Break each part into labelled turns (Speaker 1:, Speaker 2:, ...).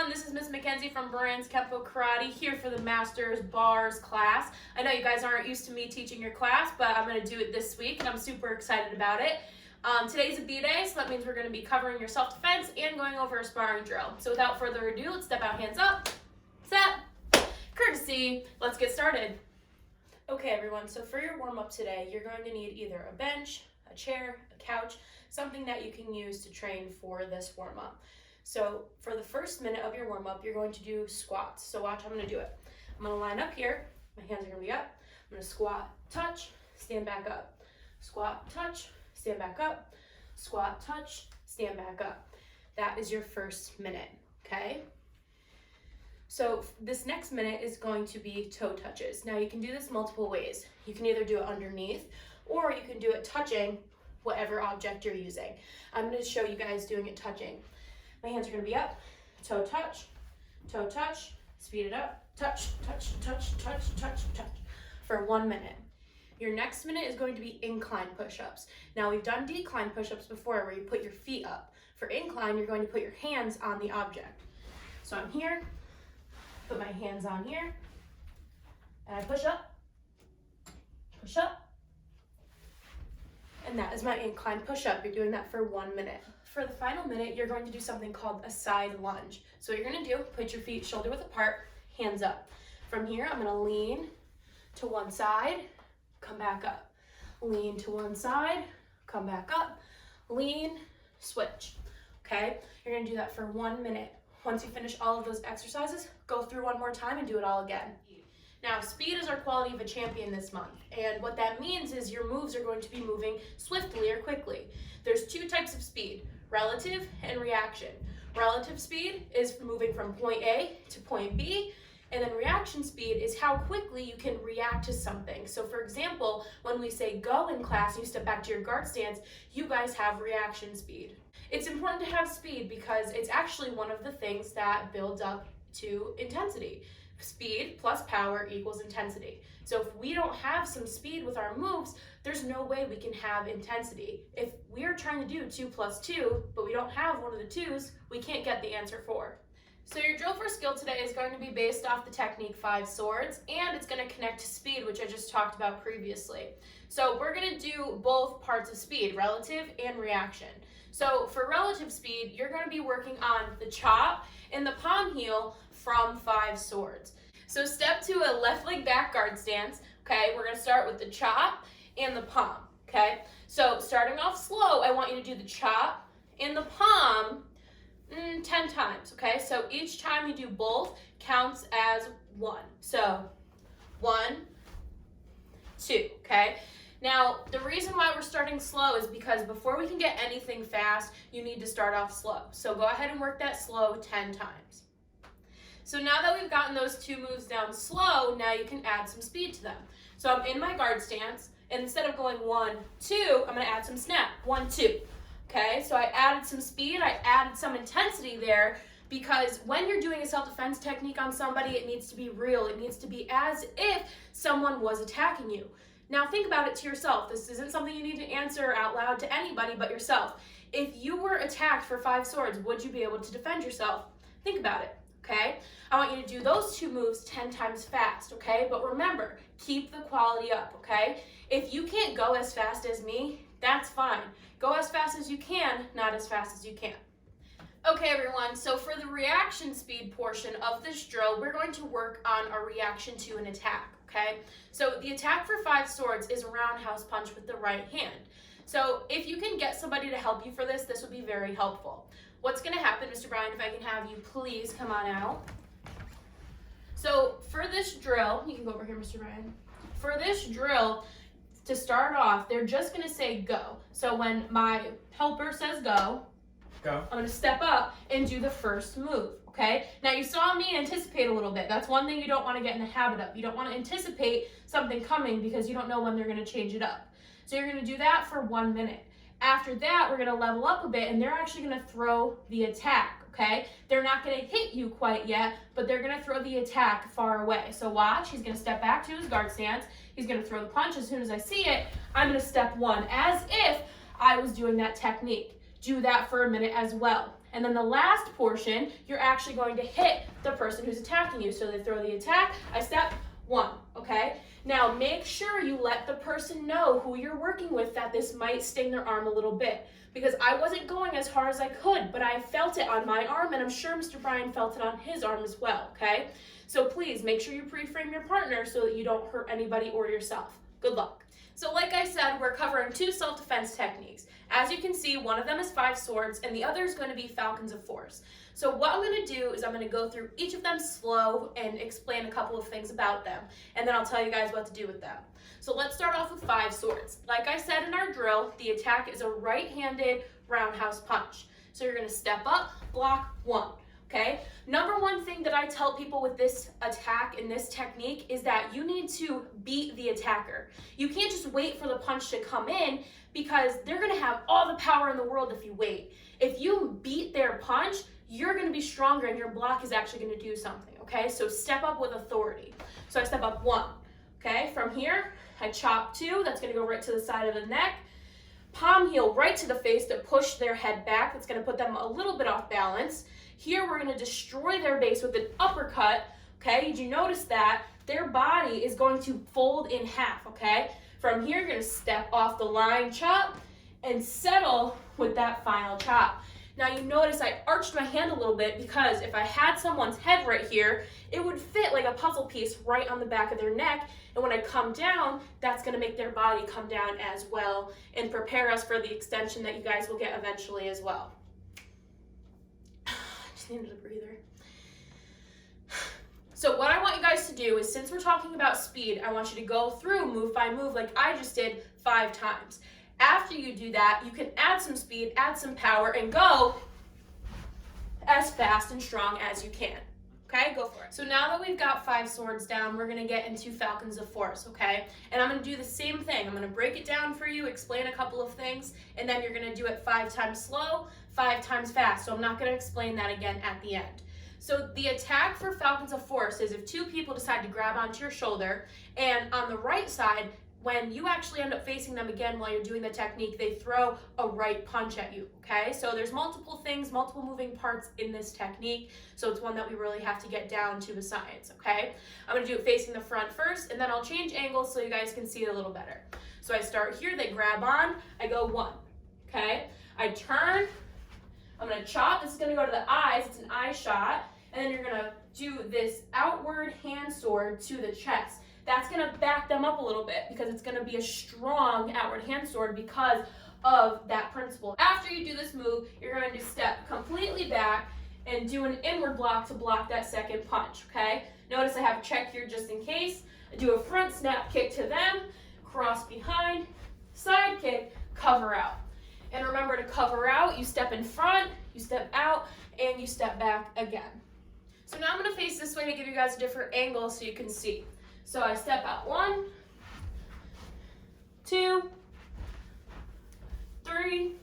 Speaker 1: everyone, this is Miss Mackenzie from Brands Kempo Karate here for the Masters Bars class. I know you guys aren't used to me teaching your class, but I'm going to do it this week and I'm super excited about it. Today's a B day, so that means we're going to be covering your self-defense and going over a sparring drill. So without further ado, let's step out, hands up, set, courtesy, let's get started. Okay everyone, so for your warm-up today, you're going to need either a bench, a chair, a couch, something that you can use to train for this warm-up. So for the first minute of your warm-up, you're going to do squats. So watch, I'm going to do it. I'm going to line up here. My hands are going to be up. I'm going to squat, touch, stand back up. Squat, touch, stand back up. Squat, touch, stand back up. That is your first minute, okay? So this next minute is going to be toe touches. Now you can do this multiple ways. You can either do it underneath or you can do it touching whatever object you're using. I'm going to show you guys doing it touching. My hands are going to be up, toe touch, speed it up, touch, touch, touch, touch, touch, touch, for 1 minute. Your next minute is going to be incline push-ups. Now we've done decline push-ups before where you put your feet up. For incline, you're going to put your hands on the object. So I'm here, put my hands on here, and I push up, and that is my incline push-up. You're doing that for 1 minute. For the final minute, you're going to do something called a side lunge. So what you're going to do, put your feet shoulder width apart, hands up. From here, I'm going to lean to one side, come back up. Lean to one side, come back up. Lean, switch. Okay? You're going to do that for 1 minute. Once you finish all of those exercises, go through one more time and do it all again. Now, speed is our quality of a champion this month, and what that means is your moves are going to be moving swiftly or quickly. There's two types of speed, relative and reaction. Relative speed is moving from point A to point B, and then reaction speed is how quickly you can react to something. So for example, when we say go in class, you step back to your guard stance, you guys have reaction speed. It's important to have speed because it's actually one of the things that builds up to intensity. Speed plus power equals intensity. So if we don't have some speed with our moves, there's no way we can have intensity. If we are trying to do 2 plus 2, but we don't have one of the 2's, we can't get the answer 4. So your drill for skill today is going to be based off the technique 5 swords, and it's going to connect to speed, which I just talked about previously. So we're going to do both parts of speed, relative and reaction. So for relative speed, you're going to be working on the chop and the palm heel from 5 swords. So step 2, a left leg back guard stance. Okay, we're going to start with the chop and the palm. Okay, so starting off slow, I want you to do the chop and the palm 10 times. Okay, so each time you do both counts as 1. So 1, 2. Okay. Now, the reason why we're starting slow is because before we can get anything fast, you need to start off slow. So go ahead and work that slow 10 times. So now that we've gotten those 2 moves down slow, now you can add some speed to them. So I'm in my guard stance, and instead of going 1, 2, I'm going to add some snap. 1, 2. Okay, so I added some speed, I added some intensity there, because when you're doing a self-defense technique on somebody, it needs to be real. It needs to be as if someone was attacking you. Now think about it to yourself. This isn't something you need to answer out loud to anybody but yourself. If you were attacked for 5 swords, would you be able to defend yourself? Think about it, okay? I want you to do those 2 moves 10 times fast, okay? But remember, keep the quality up, okay? If you can't go as fast as me, that's fine. Go as fast as you can, not as fast as you can. Okay everyone, so for the reaction speed portion of this drill, we're going to work on a reaction to an attack, okay? So the attack for 5 swords is a roundhouse punch with the right hand. So if you can get somebody to help you for this, this would be very helpful. What's gonna happen, Mr. Brian, if I can have you please come on out. So for this drill, you can go over here, Mr. Brian. For this drill, to start off, they're just gonna say go. So when my helper says go, I'm gonna step up and do the first move, okay? Now you saw me anticipate a little bit. That's one thing you don't wanna get in the habit of. You don't wanna anticipate something coming because you don't know when they're gonna change it up. So you're gonna do that for 1 minute. After that, we're gonna level up a bit and they're actually gonna throw the attack, okay? They're not gonna hit you quite yet, but they're gonna throw the attack far away. So watch, he's gonna step back to his guard stance. He's gonna throw the punch. As soon as I see it, I'm gonna step 1 as if I was doing that technique. Do that for a minute as well. And then the last portion, you're actually going to hit the person who's attacking you. So they throw the attack, I step, 1, okay? Now make sure you let the person know who you're working with that this might sting their arm a little bit, because I wasn't going as hard as I could, but I felt it on my arm, and I'm sure Mr. Brian felt it on his arm as well, okay? So please make sure you pre-frame your partner so that you don't hurt anybody or yourself. Good luck. So like I said, we're covering 2 self-defense techniques. As you can see, one of them is 5 swords and the other is going to be Falcons of Force. So what I'm going to do is I'm going to go through each of them slow and explain a couple of things about them, and then I'll tell you guys what to do with them. So let's start off with 5 swords. Like I said in our drill, the attack is a right-handed roundhouse punch. So you're going to step up, block, 1. Okay, number one thing that I tell people with this attack and this technique is that you need to beat the attacker. You can't just wait for the punch to come in, because they're going to have all the power in the world if you wait. If you beat their punch, you're going to be stronger and your block is actually going to do something, okay? So step up with authority. So I step up 1, okay? From here, I chop 2, that's going to go right to the side of the neck. Palm heel right to the face to push their head back. That's going to put them a little bit off balance. Here we're going to destroy their base with an uppercut, okay? Did you notice that? Their body is going to fold in half, okay? From here, you're going to step off the line chop and settle with that final chop. Now you notice I arched my hand a little bit, because if I had someone's head right here, it would fit like a puzzle piece right on the back of their neck. And when I come down, that's going to make their body come down as well and prepare us for the extension that you guys will get eventually as well. Needed a breather. So what I want you guys to do is, since we're talking about speed, I want you to go through move by move like I just did 5 times. After you do that, you can add some speed, add some power, and go as fast and strong as you can. Okay, go for it. So now that we've got 5 swords down, we're going to get into Falcons of Force, okay? And I'm going to do the same thing. I'm going to break it down for you, explain a couple of things, and then you're going to do it 5 times slow, 5 times fast. So I'm not going to explain that again at the end. So the attack for Falcons of Force is if 2 people decide to grab onto your shoulder, and on the right side, when you actually end up facing them again while you're doing the technique, they throw a right punch at you, okay? So there's multiple things, multiple moving parts in this technique, so it's one that we really have to get down to the science, okay? I'm going to do it facing the front first, and then I'll change angles so you guys can see it a little better. So I start here, they grab on, I go 1, okay? I turn, I'm going to chop, this is going to go to the eyes, it's an eye shot, and then you're going to do this outward hand sword to the chest. That's going to back them up a little bit, because it's going to be a strong outward hand sword because of that principle. After you do this move, you're going to step completely back and do an inward block to block that second punch, okay? Notice I have a check here just in case. I do a front snap kick to them, cross behind, side kick, cover out. And remember, to cover out, you step in front, you step out, and you step back again. So now I'm going to face this way to give you guys a different angle so you can see. So I step out 1, 2, 3,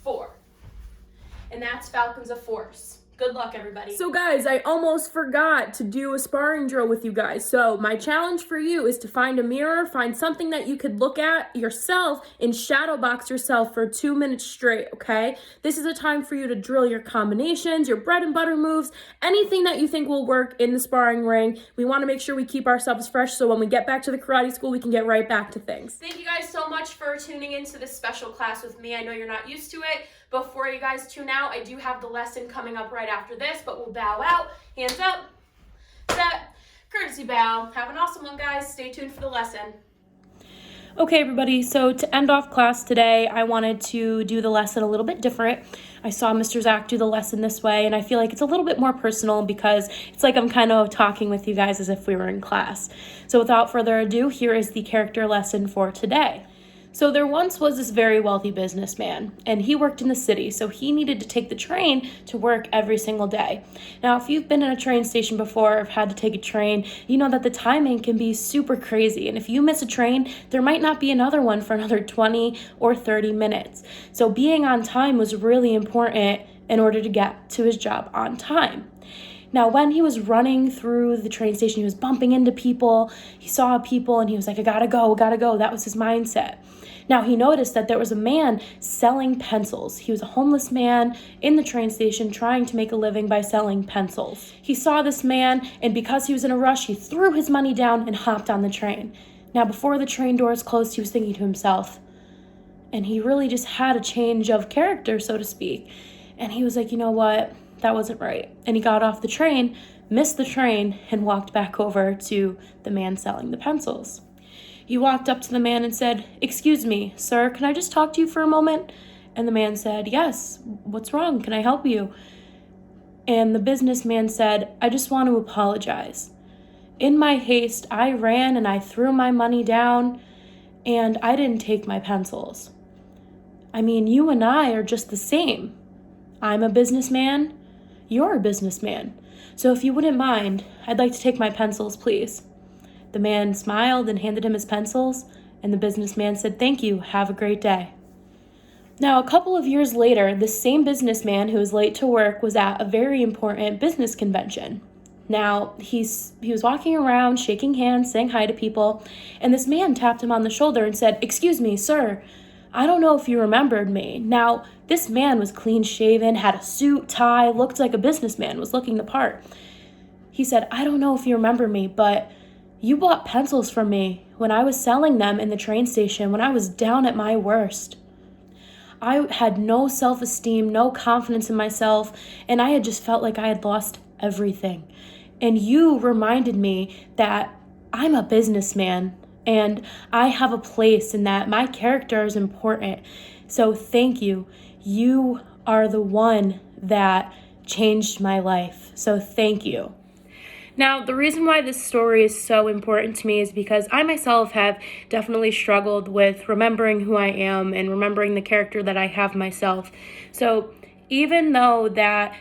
Speaker 1: 4. And that's Falcons of Force. Good luck, everybody.
Speaker 2: So guys, I almost forgot to do a sparring drill with you guys. So my challenge for you is to find a mirror, find something that you could look at yourself and shadow box yourself for 2 minutes straight, okay? This is a time for you to drill your combinations, your bread and butter moves, anything that you think will work in the sparring ring. We want to make sure we keep ourselves fresh so when we get back to the karate school, we can get right back to things.
Speaker 1: Thank you guys so much for tuning into this special class with me. I know you're not used to it. Before you guys tune out, I do have the lesson coming up right after this, but we'll bow out, hands up, set, courtesy bow. Have an awesome one, guys. Stay tuned for the lesson.
Speaker 2: Okay, everybody, so to end off class today, I wanted to do the lesson a little bit different. I saw Mr. Zach do the lesson this way, and I feel like it's a little bit more personal because it's like I'm kind of talking with you guys as if we were in class. So without further ado, here is the character lesson for today. So there once was this very wealthy businessman, and he worked in the city, so he needed to take the train to work every single day. Now, if you've been in a train station before or have had to take a train, you know that the timing can be super crazy, and if you miss a train, there might not be another one for another 20 or 30 minutes. So being on time was really important in order to get to his job on time. Now, when he was running through the train station, he was bumping into people. He saw people and he was like, I gotta go. That was his mindset. Now, he noticed that there was a man selling pencils. He was a homeless man in the train station trying to make a living by selling pencils. He saw this man, and because he was in a rush, he threw his money down and hopped on the train. Now, before the train doors closed, he was thinking to himself, and he really just had a change of character, so to speak. And he was like, you know what? That wasn't right. And he got off the train, missed the train, and walked back over to the man selling the pencils. He walked up to the man and said, "Excuse me, sir, can I just talk to you for a moment?" And the man said, "Yes, what's wrong? Can I help you?" And the businessman said, "I just want to apologize. In my haste, I ran and I threw my money down, and I didn't take my pencils. I mean, you and I are just the same. I'm a businessman, you're a businessman. So if you wouldn't mind, I'd like to take my pencils, please." The man smiled and handed him his pencils, and the businessman said, "Thank you, have a great day." Now, a couple of years later, this same businessman who was late to work was at a very important business convention. Now, he was walking around, shaking hands, saying hi to people, and this man tapped him on the shoulder and said, "Excuse me, sir, I don't know if you remembered me." Now, this man was clean-shaven, had a suit, tie, looked like a businessman, was looking the part. He said, "I don't know if you remember me, but you bought pencils from me when I was selling them in the train station when I was down at my worst. I had no self-esteem, no confidence in myself, and I had just felt like I had lost everything. And you reminded me that I'm a businessman and I have a place and that my character is important. So thank you. You are the one that changed my life. So thank you." Now, the reason why this story is so important to me is because I myself have definitely struggled with remembering who I am and remembering the character that I have myself. So even though that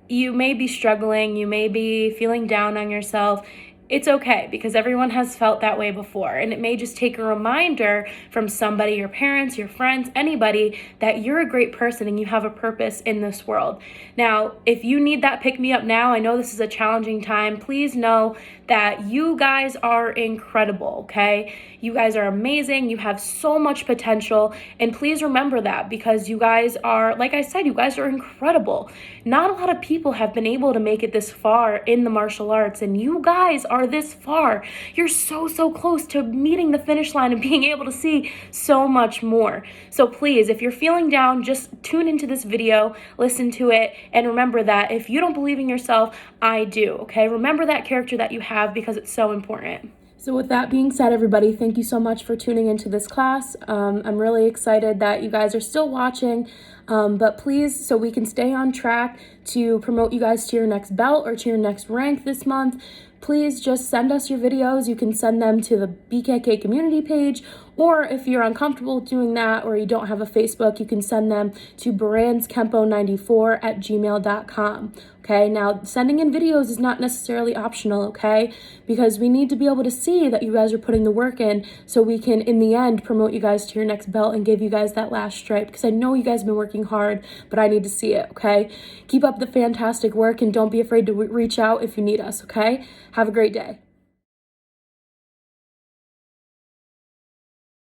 Speaker 2: you may be struggling, you may be feeling down on yourself, it's okay, because everyone has felt that way before. And it may just take a reminder from somebody, your parents, your friends, anybody, that you're a great person and you have a purpose in this world. Now, if you need that pick-me-up now, I know this is a challenging time, please know that you guys are incredible, okay? You guys are amazing. You have so much potential. And please remember that, because you guys are, like I said, you guys are incredible. Not a lot of people have been able to make it this far in the martial arts, and you guys are this far. You're so close to meeting the finish line and being able to see so much more. So please, if you're feeling down, just tune into this video, listen to it, and remember that if you don't believe in yourself, I do, okay? Remember that character that you have, because it's so important. So with that being said, everybody, thank you so much for tuning into this class. I'm really excited that you guys are still watching, but please, so we can stay on track to promote you guys to your next belt or to your next rank this month, please just send us your videos. You can send them to the BKK community page, or if you're uncomfortable doing that or you don't have a Facebook, you can send them to baranskempo94@gmail.com. Okay, now sending in videos is not necessarily optional, okay? Because we need to be able to see that you guys are putting the work in so we can, in the end, promote you guys to your next belt and give you guys that last stripe, because I know you guys have been working hard, but I need to see it, okay? Keep up the fantastic work and don't be afraid to reach out if you need us, okay? Have a great day.